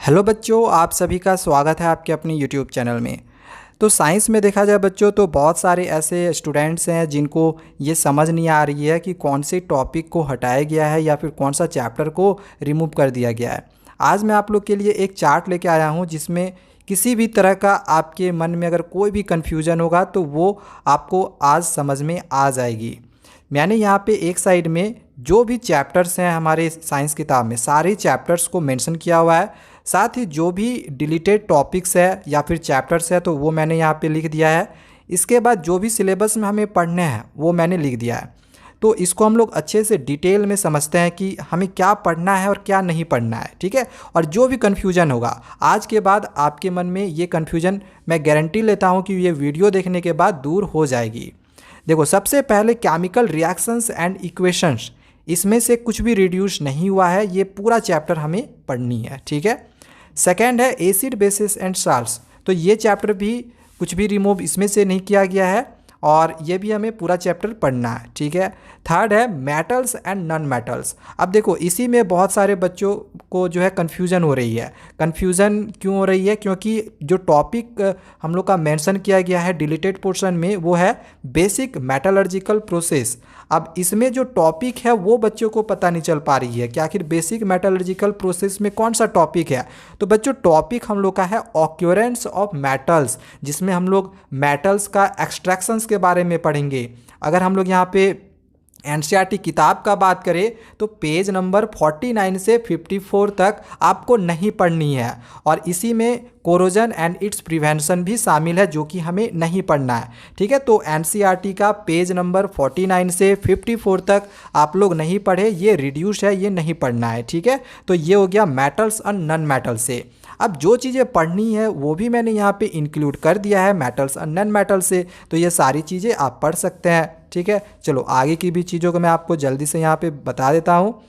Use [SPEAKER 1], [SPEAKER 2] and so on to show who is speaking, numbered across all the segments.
[SPEAKER 1] Hello बच्चों, आप सभी का स्वागत है आपके अपने यूट्यूब चैनल में। तो साइंस में देखा जाए बच्चों तो बहुत सारे ऐसे स्टूडेंट्स हैं जिनको ये समझ नहीं आ रही है कि कौन से टॉपिक को हटाया गया है या फिर कौन सा चैप्टर को रिमूव कर दिया गया है। आज मैं आप लोग के लिए एक चार्ट लेके आया हूँ जिसमें किसी भी तरह का आपके मन में अगर कोई भी कन्फ्यूज़न होगा तो वो आपको आज समझ में आ जाएगी। मैंने यहाँ पे एक साइड में जो भी चैप्टर्स हैं हमारे साइंस किताब में सारे चैप्टर्स को मेंशन किया हुआ है। साथ ही जो भी डिलीटेड टॉपिक्स है या फिर चैप्टर्स है तो वो मैंने यहाँ पे लिख दिया है। इसके बाद जो भी सिलेबस में हमें पढ़ने हैं वो मैंने लिख दिया है। तो इसको हम लोग अच्छे से डिटेल में समझते हैं कि हमें क्या पढ़ना है और क्या नहीं पढ़ना है, ठीक है। और जो भी कन्फ्यूजन होगा आज के बाद आपके मन में ये कन्फ्यूजन मैं गारंटी लेता हूँ कि ये वीडियो देखने के बाद दूर हो जाएगी। देखो, सबसे पहले केमिकल रिएक्शंस एंड इक्वेशंस, इसमें से कुछ भी रिड्यूस नहीं हुआ है, ये पूरा चैप्टर हमें पढ़नी है, ठीक है। सेकेंड है एसिड बेसिस एंड साल्ट्स, तो ये चैप्टर भी कुछ भी रिमूव इसमें से नहीं किया गया है और ये भी हमें पूरा चैप्टर पढ़ना है, ठीक है। थर्ड है मेटल्स एंड नॉन मेटल्स। अब देखो, इसी में बहुत सारे बच्चों को जो है कन्फ्यूज़न हो रही है। कन्फ्यूज़न क्यों हो रही है? क्योंकि जो टॉपिक हम लोग का मेंशन किया गया है डिलीटेड पोर्शन में वो है बेसिक मेटलर्जिकल प्रोसेस। अब इसमें जो टॉपिक है वो बच्चों को पता नहीं चल पा रही है कि आखिर बेसिक मेटलर्जिकल प्रोसेस में कौन सा टॉपिक है। तो बच्चों, टॉपिक हम लोग का है ऑक्यूरेंस ऑफ मेटल्स, जिसमें हम लोग मेटल्स का एक्सट्रैक्शंस के बारे में पढ़ेंगे। अगर हम लोग यहाँ पे एनसीईआरटी किताब का बात करें तो पेज नंबर 49 से 54 तक आपको नहीं पढ़नी है और इसी में कोरोजन एंड इट्स प्रिवेंशन भी शामिल है जो कि हमें नहीं पढ़ना है, ठीक है। तो एनसीईआरटी का पेज नंबर 49 से 54 तक आप लोग नहीं पढ़े, ये रिड्यूस है, ये नहीं पढ़ना है, ठीक है। तो ये हो गया मेटल्स और नॉन मेटल से। अब जो चीज़ें पढ़नी है वो भी मैंने यहाँ पे इंक्लूड कर दिया है मेटल्स और नॉन मेटल से, तो ये सारी चीज़ें आप पढ़ सकते हैं, ठीक है। चलो आगे की भी चीज़ों को मैं आपको जल्दी से यहाँ पे बता देता हूँ।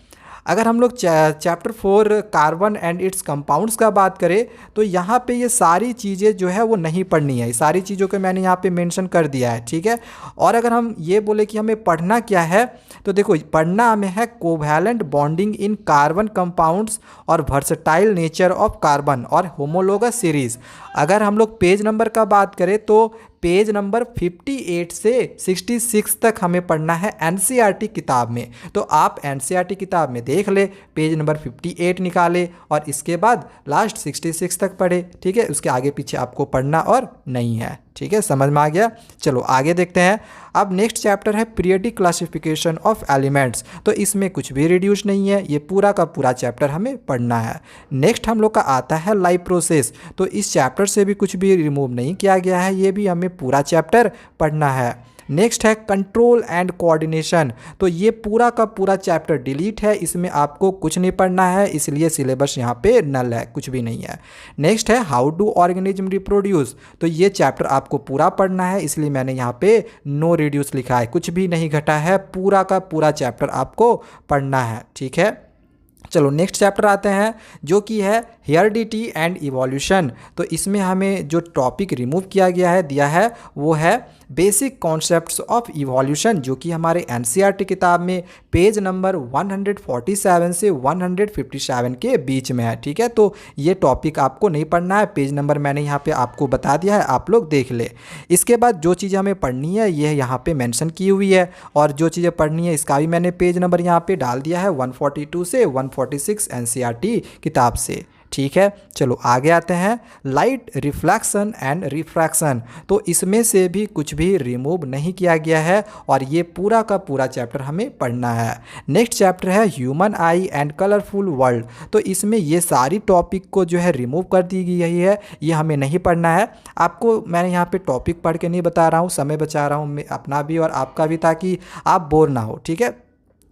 [SPEAKER 1] अगर हम लोग chapter 4 carbon and it's compounds का बात करें तो यहाँ पे ये सारी चीज़ें जो है वो नहीं पढ़नी है, सारी चीज़ों को मैंने यहाँ पे मेंशन कर दिया है, ठीक है। और अगर हम ये बोले कि हमें पढ़ना क्या है तो देखो, पढ़ना हमें है covalent bonding in carbon compounds और वर्सटाइल नेचर ऑफ कार्बन और होमोलोगस सीरीज़। अगर हम लोग पेज नंबर का बात करें तो पेज नंबर 58 से 66 तक हमें पढ़ना है एनसीईआरटी किताब में। तो आप एनसीईआरटी किताब में देख ले, पेज नंबर 58 निकाले और इसके बाद लास्ट 66 तक पढ़े, ठीक है। उसके आगे पीछे आपको पढ़ना और नहीं है, ठीक है। समझ में आ गया? चलो आगे देखते हैं। अब नेक्स्ट चैप्टर है पीरियोडिक क्लासिफिकेशन ऑफ एलिमेंट्स, तो इसमें कुछ भी रिड्यूस नहीं है, ये पूरा का पूरा चैप्टर हमें पढ़ना है। नेक्स्ट हम लोग का आता है लाइफ प्रोसेस, तो इस चैप्टर से भी कुछ भी रिमूव नहीं किया गया है, ये भी हमें पूरा चैप्टर पढ़ना है। नेक्स्ट है कंट्रोल एंड कोऑर्डिनेशन, तो ये पूरा का पूरा चैप्टर डिलीट है, इसमें आपको कुछ नहीं पढ़ना है, इसलिए सिलेबस यहाँ पे नल है, कुछ भी नहीं है। नेक्स्ट है हाउ डू ऑर्गेनिज्म रिप्रोड्यूस, तो ये चैप्टर आपको पूरा पढ़ना है, इसलिए मैंने यहाँ पे नो रिड्यूस लिखा है, कुछ भी नहीं घटा है, पूरा का पूरा चैप्टर आपको पढ़ना है, ठीक है। चलो नेक्स्ट चैप्टर आते हैं जो कि है हेरिडिटी एंड इवोल्यूशन, तो इसमें हमें जो टॉपिक रिमूव किया गया है दिया है वो है बेसिक कॉन्सेप्ट्स ऑफ इवोल्यूशन, जो कि हमारे एनसीईआरटी किताब में पेज नंबर 147 से 157 के बीच में है, ठीक है। तो ये टॉपिक आपको नहीं पढ़ना है, पेज नंबर मैंने यहाँ पे आपको बता दिया है, आप लोग देख ले। इसके बाद जो चीज़ें हमें पढ़नी है ये यहाँ पे मेंशन की हुई है और जो चीज़ें पढ़नी है इसका भी मैंने पेज नंबर यहाँ पे डाल दिया है 142 से 146 एनसीईआरटी किताब से, ठीक है। चलो आगे आते हैं लाइट रिफ्लेक्शन एंड रिफ्रैक्शन, तो इसमें से भी कुछ भी रिमूव नहीं किया गया है और ये पूरा का पूरा चैप्टर हमें पढ़ना है। नेक्स्ट चैप्टर है human I and colourful world, तो इसमें ये सारी टॉपिक को जो है रिमूव कर दी गई है, ये हमें नहीं पढ़ना है। आपको मैंने यहाँ पे टॉपिक पढ़ के नहीं बता रहा हूँ, समय बचा रहा हूँ मैं अपना भी और आपका भी, ताकि आप बोर ना हो, ठीक है।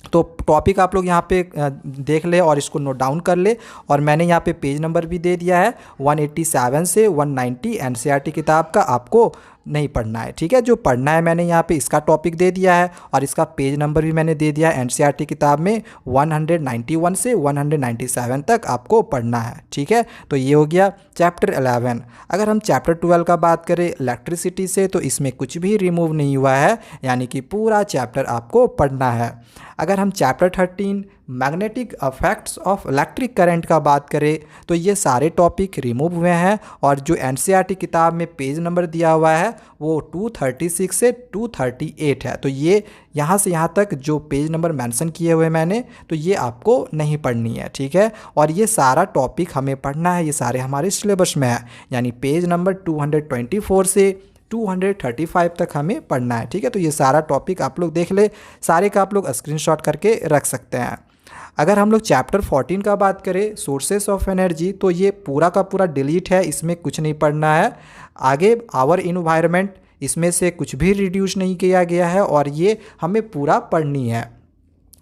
[SPEAKER 1] तो टॉपिक आप लोग यहाँ पे देख ले और इसको नोट डाउन कर ले, और मैंने यहाँ पे पेज नंबर भी दे दिया है 187 से 190 एनसीईआरटी किताब का आपको नहीं पढ़ना है, ठीक है। जो पढ़ना है मैंने यहाँ पे इसका टॉपिक दे दिया है और इसका पेज नंबर भी मैंने दे दिया है एनसीईआरटी किताब में 191 से 197 तक आपको पढ़ना है, ठीक है। तो ये हो गया चैप्टर 11। अगर हम चैप्टर 12 का बात करें इलेक्ट्रिसिटी से, तो इसमें कुछ भी रिमूव नहीं हुआ है, यानी कि पूरा चैप्टर आपको पढ़ना है। अगर हम chapter 13 magnetic effects of electric current का बात करें तो ये सारे टॉपिक रिमूव हुए हैं और जो एनसीईआरटी किताब में पेज नंबर दिया हुआ है वो 236 से 238 है। तो ये यहाँ से यहाँ तक जो पेज नंबर मेंशन किए हुए मैंने, तो ये आपको नहीं पढ़नी है, ठीक है। और ये सारा टॉपिक हमें पढ़ना है, ये सारे हमारे सिलेबस में है, यानी पेज नंबर 224 से 235 तक हमें पढ़ना है, ठीक है। तो ये सारा टॉपिक आप लोग देख ले, सारे का आप लोग स्क्रीनशॉट करके रख सकते हैं। अगर हम लोग चैप्टर 14 का बात करें सोर्सेस ऑफ एनर्जी, तो ये पूरा का पूरा डिलीट है, इसमें कुछ नहीं पढ़ना है। आगे आवर इन्वायरमेंट, इसमें से कुछ भी रिड्यूस नहीं किया गया है और ये हमें पूरा पढ़नी है।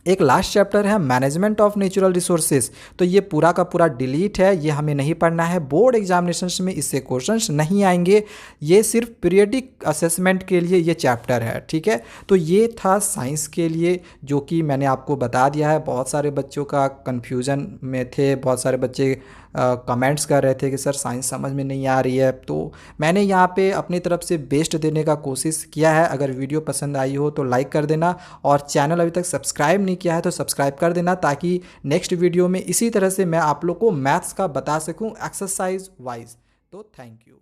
[SPEAKER 1] एक लास्ट चैप्टर है मैनेजमेंट ऑफ नेचुरल रिसोर्सेज, तो ये पूरा का पूरा डिलीट है, ये हमें नहीं पढ़ना है। बोर्ड एग्जामिनेशंस में इससे क्वेश्चंस नहीं आएंगे, ये सिर्फ पीरियडिक असेसमेंट के लिए ये चैप्टर है, ठीक है। तो ये था साइंस के लिए, जो कि मैंने आपको बता दिया है। बहुत सारे बच्चों का कन्फ्यूज़न में थे, बहुत सारे बच्चे कमेंट्स कर रहे थे कि सर साइंस समझ में नहीं आ रही है, तो मैंने यहाँ पे अपनी तरफ से बेस्ट देने का कोशिश किया है। अगर वीडियो पसंद आई हो तो लाइक कर देना और चैनल अभी तक सब्सक्राइब नहीं किया है तो सब्सक्राइब कर देना, ताकि नेक्स्ट वीडियो में इसी तरह से मैं आप लोग को मैथ्स का बता सकूँ एक्सरसाइज वाइज। तो थैंक यू।